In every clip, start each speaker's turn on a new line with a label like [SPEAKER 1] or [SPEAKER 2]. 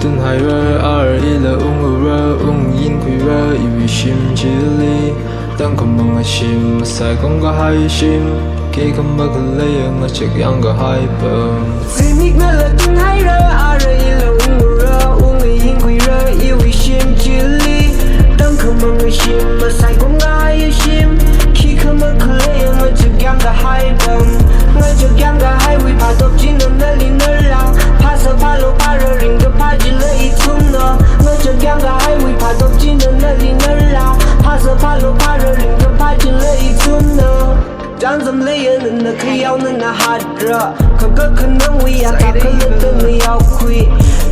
[SPEAKER 1] từng hai rơ ar ila yin quy rơ iwi shim chili tăng không mong ai shim sai không có hai shim khi không bao giờ lấy ngã chắc yang có hai bờ
[SPEAKER 2] Zimik na la từng hai rơ ar ila yin quy rơ iwi shim chili tăng không mong ai shim sai không có hai shim khi không bao giờ lấy ngã chắc yang có hai bờ ngã chắc yang có hai vi pa top chin na li na la pa sa pa lo pa rơ ring the pa ji le I tum na ngã chắc yang có hai vi pa top chin na li na la pa sa pa lo pa rơ ring the pa ji le I tum na Dance some layin in the clear in the hard drop. Coca can we are tackling the me out quick.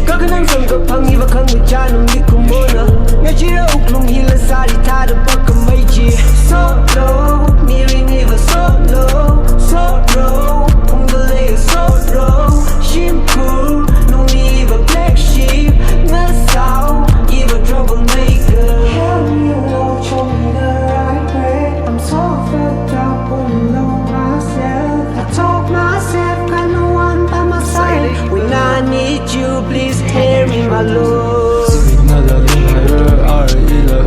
[SPEAKER 2] Coca and some good pungy, but come with John and Nikumona. Najira Uklum, he'll side tied the buck of Meiji. So low, nearing even so low, so low. Umbalay so low, shim cool, no even black sheep. That's how, even troublemaker. Hell, you know, show me the right way. I'm so fucked up. When I need you, please hear me, my love.
[SPEAKER 1] Zimik na la từng hai rơ ar ila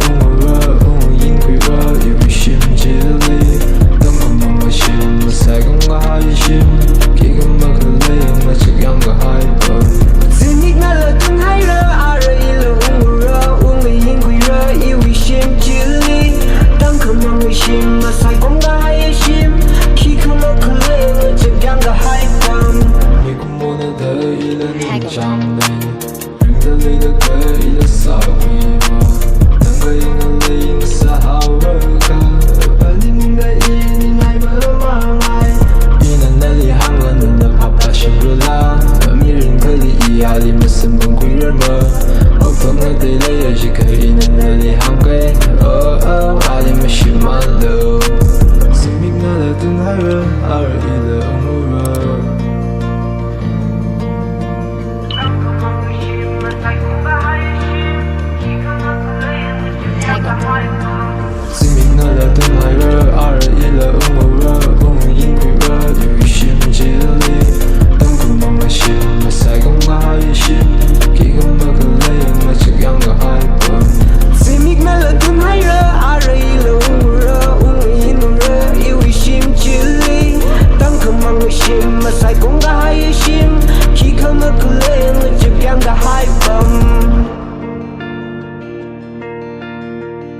[SPEAKER 1] yin quy rơ iwi shim chili tăng không mong ai shim sai không có hai shim khi không bao giờ lấy ngã chắc yang có hai bờ
[SPEAKER 2] Zimik na la từng hai rơ ar ila yin quy rơ iwi shim chili tăng không mong ai shim sai không có hai shim khi không bao giờ lấy ngã chắc yang có hai bờ
[SPEAKER 1] ila ning chang lei ring the lei the ke ila sa wi ma tang ga ing lei ing sa hao ra ka pa ling da in ngai ma ma ngai in na li hang gan na pa pa shi ru la mi ring ke li I ya li ma sem bang kui ra ma o pa nga de lei ya ji ke in na li hang ke a li ma shi ma lo Zimik na la từng hai rơ ar ila Zimik na la từng hai rơ ar ila yin quy rơ iwi shim chili tăng không mong ai shim sai không có hai shim khi không bao giờ lấy ngã chắc yang có hai bờ
[SPEAKER 2] Zimik na la từng hai rơ ar ila yin rơ iwi shim chili tăng không mong ai shim sai không có hai shim khi không bao giờ lấy ngã chắc yang có hai bờ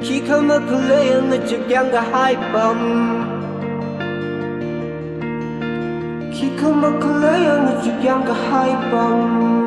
[SPEAKER 2] Khi không có cứ lấy ngã chắc yang có hai bầm Khi không có cứ lấy ngã chắc yang có hai bầm